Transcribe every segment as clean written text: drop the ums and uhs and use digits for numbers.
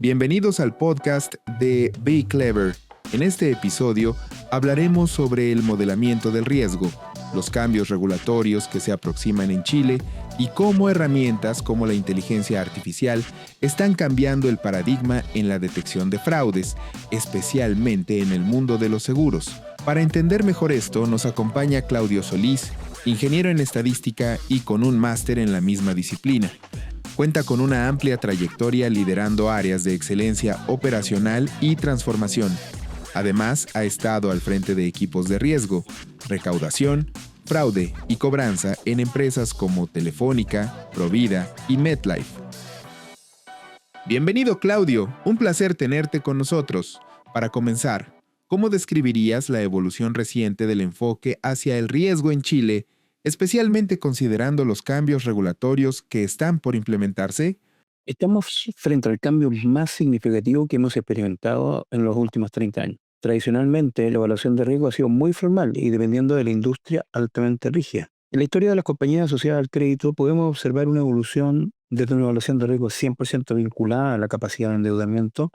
Bienvenidos al podcast de Be Clever. En este episodio hablaremos sobre el modelamiento del riesgo, los cambios regulatorios que se aproximan en Chile y cómo herramientas como la inteligencia artificial están cambiando el paradigma en la detección de fraudes, especialmente en el mundo de los seguros. Para entender mejor esto, nos acompaña Claudio Solís, ingeniero en estadística y con un máster en la misma disciplina. Cuenta con una amplia trayectoria liderando áreas de excelencia operacional y transformación. Además, ha estado al frente de equipos de riesgo, recaudación, fraude y cobranza en empresas como Telefónica, Provida y MetLife. Bienvenido, Claudio. Un placer tenerte con nosotros. Para comenzar, ¿cómo describirías la evolución reciente del enfoque hacia el riesgo en Chile, especialmente considerando los cambios regulatorios que están por implementarse? Estamos frente al cambio más significativo que hemos experimentado en los últimos 30 años. Tradicionalmente, la evaluación de riesgo ha sido muy formal y dependiendo de la industria altamente rígida. En la historia de las compañías asociadas al crédito podemos observar una evolución desde una evaluación de riesgo 100% vinculada a la capacidad de endeudamiento,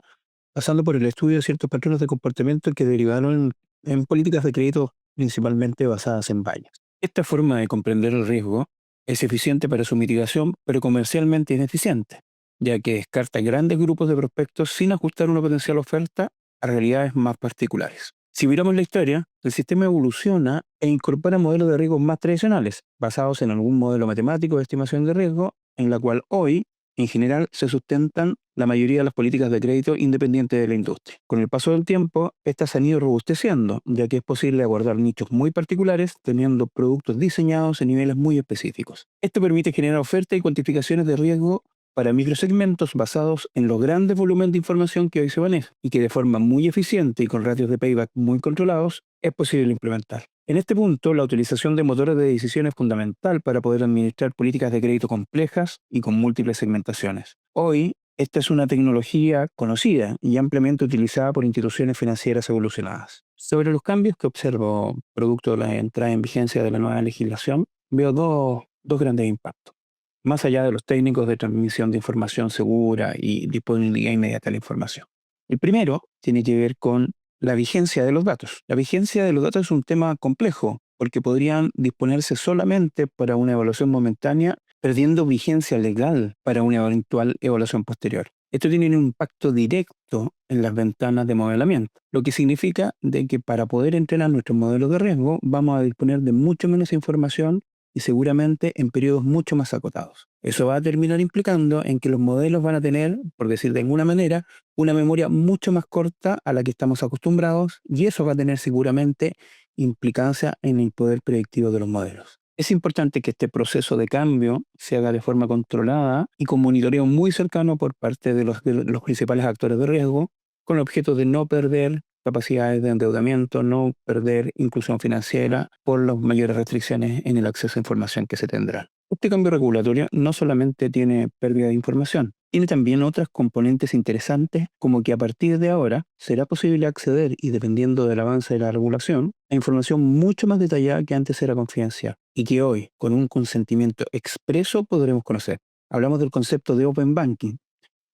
pasando por el estudio de ciertos patrones de comportamiento que derivaron en políticas de crédito principalmente basadas en vallas. Esta forma de comprender el riesgo es eficiente para su mitigación, pero comercialmente ineficiente, ya que descarta grandes grupos de prospectos sin ajustar una potencial oferta a realidades más particulares. Si miramos la historia, el sistema evoluciona e incorpora modelos de riesgo más tradicionales, basados en algún modelo matemático de estimación de riesgo, en la cual hoy, en general, se sustentan la mayoría de las políticas de crédito independientes de la industria. Con el paso del tiempo, estas se han ido robusteciendo, ya que es posible abordar nichos muy particulares teniendo productos diseñados en niveles muy específicos. Esto permite generar oferta y cuantificaciones de riesgo para microsegmentos basados en los grandes volúmenes de información que hoy se manejan y que de forma muy eficiente y con ratios de payback muy controlados es posible implementar. En este punto, la utilización de motores de decisión es fundamental para poder administrar políticas de crédito complejas y con múltiples segmentaciones. Hoy, esta es una tecnología conocida y ampliamente utilizada por instituciones financieras evolucionadas. Sobre los cambios que observo producto de la entrada en vigencia de la nueva legislación, veo dos grandes impactos. Más allá de los técnicos de transmisión de información segura y disponibilidad inmediata de la información. El primero tiene que ver con la vigencia de los datos. La vigencia de los datos es un tema complejo porque podrían disponerse solamente para una evaluación momentánea, perdiendo vigencia legal para una eventual evaluación posterior. Esto tiene un impacto directo en las ventanas de modelamiento, lo que significa de que para poder entrenar nuestros modelos de riesgo vamos a disponer de mucho menos información y seguramente en periodos mucho más acotados. Eso va a terminar implicando en que los modelos van a tener, por decir de alguna manera, una memoria mucho más corta a la que estamos acostumbrados y eso va a tener seguramente implicancia en el poder predictivo de los modelos. Es importante que este proceso de cambio se haga de forma controlada y con monitoreo muy cercano por parte de los principales actores de riesgo, con el objeto de no perder capacidades de endeudamiento, no perder inclusión financiera por las mayores restricciones en el acceso a información que se tendrá. Este cambio regulatorio no solamente tiene pérdida de información, tiene también otras componentes interesantes como que a partir de ahora será posible acceder y dependiendo del avance de la regulación, a información mucho más detallada que antes era confidencial y que hoy, con un consentimiento expreso, podremos conocer. Hablamos del concepto de Open Banking,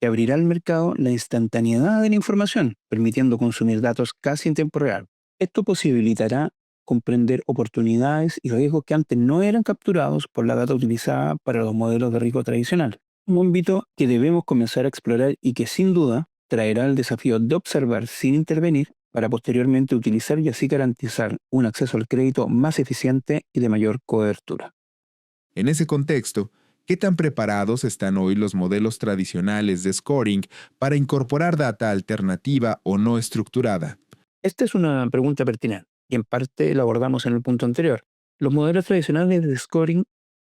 que abrirá al mercado la instantaneidad de la información, permitiendo consumir datos casi en tiempo real. Esto posibilitará comprender oportunidades y riesgos que antes no eran capturados por la data utilizada para los modelos de riesgo tradicional. Un ámbito que debemos comenzar a explorar y que sin duda traerá el desafío de observar sin intervenir para posteriormente utilizar y así garantizar un acceso al crédito más eficiente y de mayor cobertura. En ese contexto, ¿qué tan preparados están hoy los modelos tradicionales de scoring para incorporar data alternativa o no estructurada? Esta es una pregunta pertinente y en parte la abordamos en el punto anterior. Los modelos tradicionales de scoring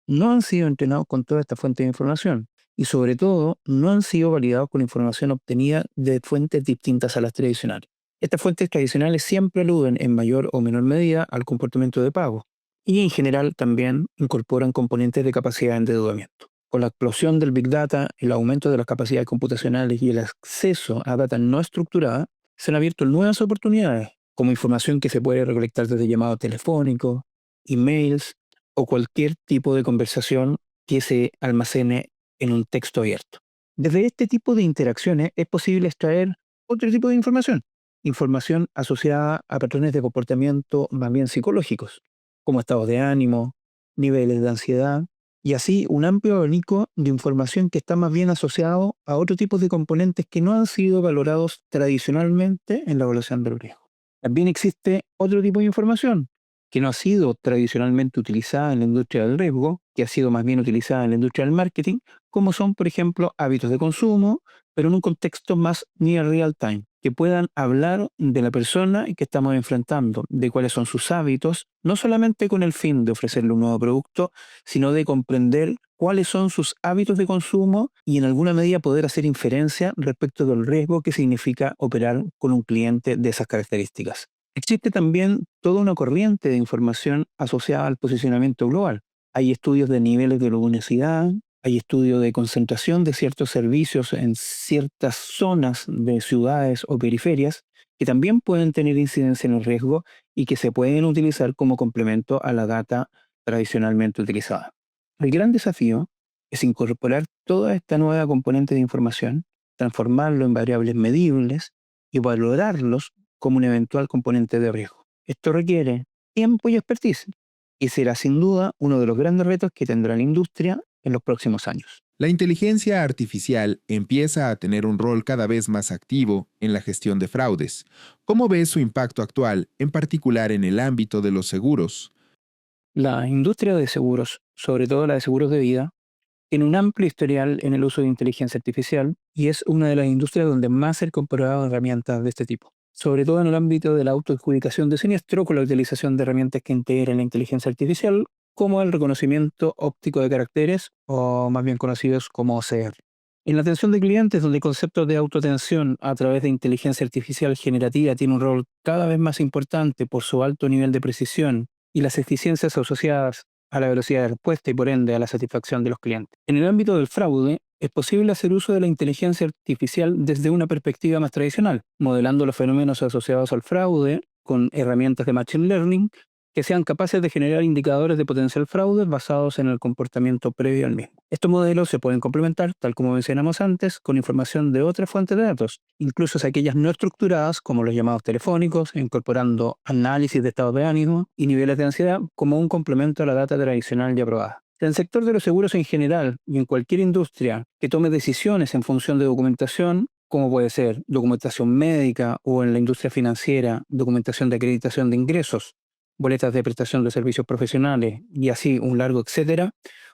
no han sido entrenados con toda esta fuente de información y sobre todo no han sido validados con información obtenida de fuentes distintas a las tradicionales. Estas fuentes tradicionales siempre aluden en mayor o menor medida al comportamiento de pago y en general también incorporan componentes de capacidad de endeudamiento. Con la explosión del Big Data, el aumento de las capacidades computacionales y el acceso a data no estructurada, se han abierto nuevas oportunidades, como información que se puede recolectar desde llamados telefónicos, emails o cualquier tipo de conversación que se almacene en un texto abierto. Desde este tipo de interacciones es posible extraer otro tipo de información, información asociada a patrones de comportamiento más bien psicológicos, como estados de ánimo, niveles de ansiedad, y así un amplio abanico de información que está más bien asociado a otro tipo de componentes que no han sido valorados tradicionalmente en la evaluación del riesgo. También existe otro tipo de información que no ha sido tradicionalmente utilizada en la industria del riesgo, que ha sido más bien utilizada en la industria del marketing, como son, por ejemplo, hábitos de consumo, pero en un contexto más near real time, que puedan hablar de la persona que estamos enfrentando, de cuáles son sus hábitos, no solamente con el fin de ofrecerle un nuevo producto, sino de comprender cuáles son sus hábitos de consumo y en alguna medida poder hacer inferencia respecto del riesgo que significa operar con un cliente de esas características. Existe también toda una corriente de información asociada al posicionamiento global. Hay estudios de niveles de luminosidad, hay estudios de concentración de ciertos servicios en ciertas zonas de ciudades o periferias que también pueden tener incidencia en el riesgo y que se pueden utilizar como complemento a la data tradicionalmente utilizada. El gran desafío es incorporar toda esta nueva componente de información, transformarlo en variables medibles y valorarlos como un eventual componente de riesgo. Esto requiere tiempo y expertise y será sin duda uno de los grandes retos que tendrá la industria en los próximos años. La inteligencia artificial empieza a tener un rol cada vez más activo en la gestión de fraudes. ¿Cómo ves su impacto actual, en particular en el ámbito de los seguros? La industria de seguros, sobre todo la de seguros de vida, tiene un amplio historial en el uso de inteligencia artificial y es una de las industrias donde más se han incorporado herramientas de este tipo, sobre todo en el ámbito de la autoadjudicación de siniestro con la utilización de herramientas que integren la inteligencia artificial, como el reconocimiento óptico de caracteres, o más bien conocidos como OCR. En la atención de clientes, donde el concepto de autoatención a través de inteligencia artificial generativa tiene un rol cada vez más importante por su alto nivel de precisión y las eficiencias asociadas a la velocidad de respuesta y por ende a la satisfacción de los clientes. En el ámbito del fraude, es posible hacer uso de la inteligencia artificial desde una perspectiva más tradicional, modelando los fenómenos asociados al fraude con herramientas de Machine Learning que sean capaces de generar indicadores de potencial fraude basados en el comportamiento previo al mismo. Estos modelos se pueden complementar, tal como mencionamos antes, con información de otras fuentes de datos, incluso aquellas no estructuradas como los llamados telefónicos, incorporando análisis de estados de ánimo y niveles de ansiedad como un complemento a la data tradicional y aprobada. En el sector de los seguros en general y en cualquier industria que tome decisiones en función de documentación, como puede ser documentación médica o en la industria financiera, documentación de acreditación de ingresos, boletas de prestación de servicios profesionales y así un largo etcétera,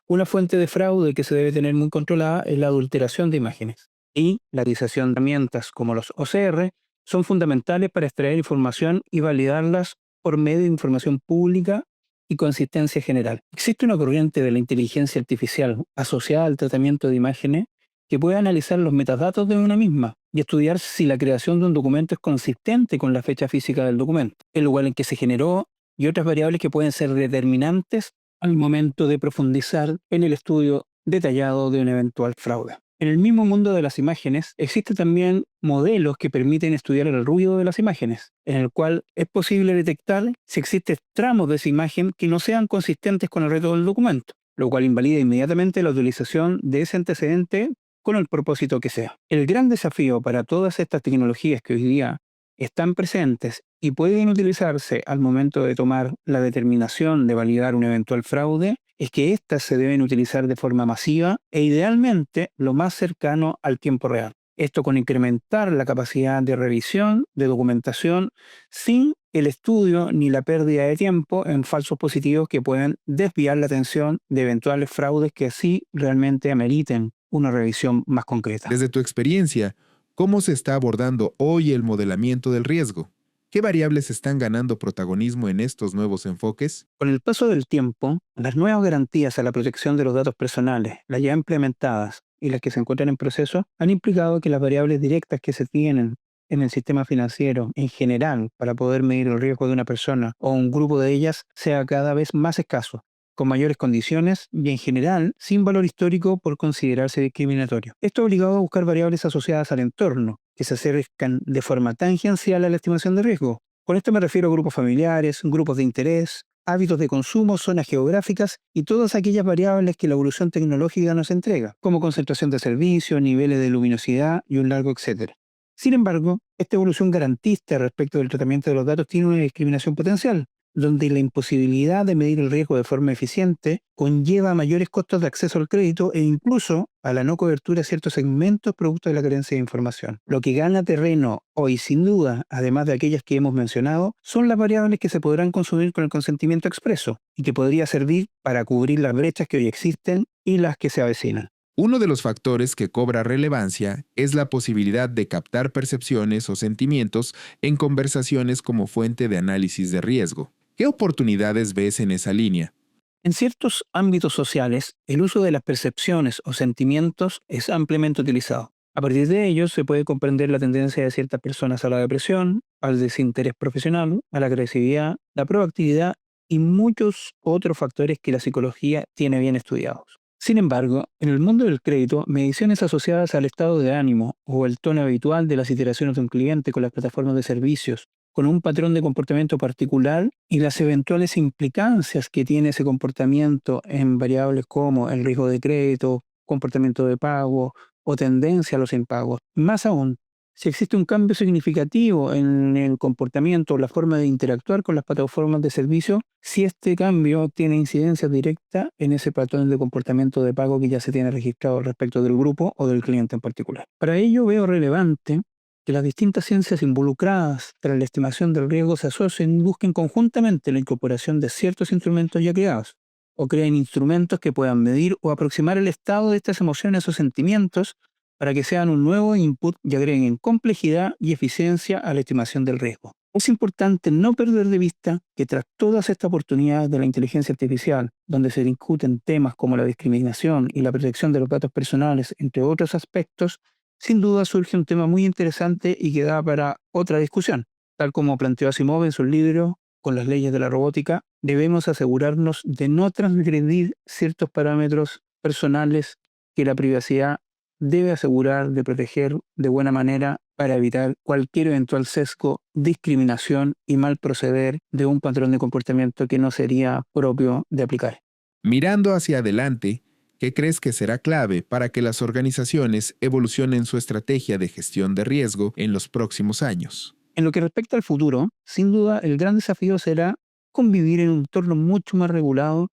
una fuente de fraude que se debe tener muy controlada es la adulteración de imágenes. Y la utilización de herramientas como los OCR son fundamentales para extraer información y validarlas por medio de información pública y consistencia general. Existe una corriente de la inteligencia artificial asociada al tratamiento de imágenes que puede analizar los metadatos de una misma y estudiar si la creación de un documento es consistente con la fecha física del documento, el lugar en que se generó y otras variables que pueden ser determinantes al momento de profundizar en el estudio detallado de un eventual fraude. En el mismo mundo de las imágenes, existen también modelos que permiten estudiar el ruido de las imágenes, en el cual es posible detectar si existen tramos de esa imagen que no sean consistentes con el resto del documento, lo cual invalida inmediatamente la utilización de ese antecedente con el propósito que sea. El gran desafío para todas estas tecnologías que hoy día están presentes y pueden utilizarse al momento de tomar la determinación de validar un eventual fraude, es que éstas se deben utilizar de forma masiva e idealmente lo más cercano al tiempo real. Esto con incrementar la capacidad de revisión, de documentación, sin el estudio ni la pérdida de tiempo en falsos positivos que pueden desviar la atención de eventuales fraudes que sí realmente ameriten una revisión más concreta. Desde tu experiencia, ¿cómo se está abordando hoy el modelamiento del riesgo? ¿Qué variables están ganando protagonismo en estos nuevos enfoques? Con el paso del tiempo, las nuevas garantías a la protección de los datos personales, las ya implementadas y las que se encuentran en proceso, han implicado que las variables directas que se tienen en el sistema financiero en general para poder medir el riesgo de una persona o un grupo de ellas sea cada vez más escaso, con mayores condiciones y en general sin valor histórico por considerarse discriminatorio. Esto ha obligado a buscar variables asociadas al entorno, que se acercan de forma tangencial a la estimación de riesgo. Con esto me refiero a grupos familiares, grupos de interés, hábitos de consumo, zonas geográficas y todas aquellas variables que la evolución tecnológica nos entrega, como concentración de servicios, niveles de luminosidad y un largo etcétera. Sin embargo, esta evolución garantista respecto del tratamiento de los datos tiene una discriminación potencial, donde la imposibilidad de medir el riesgo de forma eficiente conlleva mayores costos de acceso al crédito e incluso a la no cobertura de ciertos segmentos producto de la carencia de información. Lo que gana terreno hoy, sin duda, además de aquellas que hemos mencionado, son las variables que se podrán consumir con el consentimiento expreso y que podría servir para cubrir las brechas que hoy existen y las que se avecinan. Uno de los factores que cobra relevancia es la posibilidad de captar percepciones o sentimientos en conversaciones como fuente de análisis de riesgo. ¿Qué oportunidades ves en esa línea? En ciertos ámbitos sociales, el uso de las percepciones o sentimientos es ampliamente utilizado. A partir de ellos se puede comprender la tendencia de ciertas personas a la depresión, al desinterés profesional, a la agresividad, la proactividad y muchos otros factores que la psicología tiene bien estudiados. Sin embargo, en el mundo del crédito, mediciones asociadas al estado de ánimo o el tono habitual de las iteraciones de un cliente con las plataformas de servicios, con un patrón de comportamiento particular y las eventuales implicancias que tiene ese comportamiento en variables como el riesgo de crédito, comportamiento de pago o tendencia a los impagos. Más aún, si existe un cambio significativo en el comportamiento o la forma de interactuar con las plataformas de servicio, si este cambio tiene incidencia directa en ese patrón de comportamiento de pago que ya se tiene registrado respecto del grupo o del cliente en particular. Para ello veo relevante que las distintas ciencias involucradas tras la estimación del riesgo se asocien y busquen conjuntamente la incorporación de ciertos instrumentos ya creados, o creen instrumentos que puedan medir o aproximar el estado de estas emociones o sentimientos para que sean un nuevo input y agreguen complejidad y eficiencia a la estimación del riesgo. Es importante no perder de vista que tras todas estas oportunidades de la inteligencia artificial, donde se discuten temas como la discriminación y la protección de los datos personales, entre otros aspectos, sin duda surge un tema muy interesante y que da para otra discusión. Tal como planteó Asimov en su libro Con las leyes de la robótica, debemos asegurarnos de no transgredir ciertos parámetros personales que la privacidad debe asegurar de proteger de buena manera para evitar cualquier eventual sesgo, discriminación y mal proceder de un patrón de comportamiento que no sería propio de aplicar. Mirando hacia adelante, ¿qué crees que será clave para que las organizaciones evolucionen su estrategia de gestión de riesgo en los próximos años? En lo que respecta al futuro, sin duda el gran desafío será convivir en un entorno mucho más regulado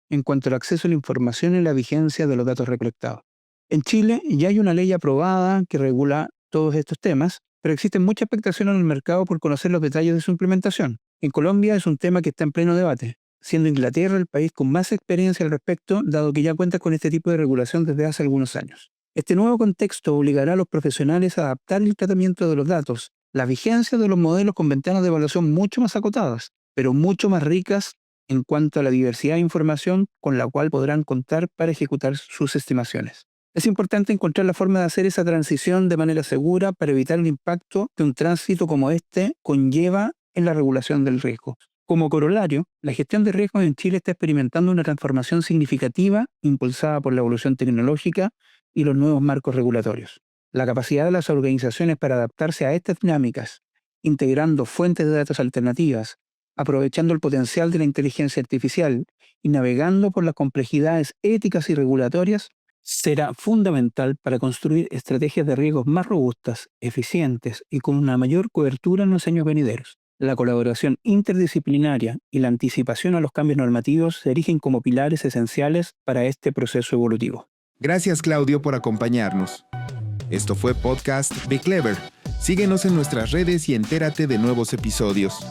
en cuanto al acceso a la información y la vigencia de los datos recolectados. En Chile ya hay una ley aprobada que regula todos estos temas, pero existen mucha expectación en el mercado por conocer los detalles de su implementación. En Colombia es un tema que está en pleno debate, siendo Inglaterra el país con más experiencia al respecto, dado que ya cuenta con este tipo de regulación desde hace algunos años. Este nuevo contexto obligará a los profesionales a adaptar el tratamiento de los datos, la vigencia de los modelos con ventanas de evaluación mucho más acotadas, pero mucho más ricas en cuanto a la diversidad de información con la cual podrán contar para ejecutar sus estimaciones. Es importante encontrar la forma de hacer esa transición de manera segura para evitar el impacto que un tránsito como este conlleva en la regulación del riesgo. Como corolario, la gestión de riesgos en Chile está experimentando una transformación significativa impulsada por la evolución tecnológica y los nuevos marcos regulatorios. La capacidad de las organizaciones para adaptarse a estas dinámicas, integrando fuentes de datos alternativas, aprovechando el potencial de la inteligencia artificial y navegando por las complejidades éticas y regulatorias, será fundamental para construir estrategias de riesgos más robustas, eficientes y con una mayor cobertura en los años venideros. La colaboración interdisciplinaria y la anticipación a los cambios normativos se erigen como pilares esenciales para este proceso evolutivo. Gracias, Claudio, por acompañarnos. Esto fue Podcast Be Clever. Síguenos en nuestras redes y entérate de nuevos episodios.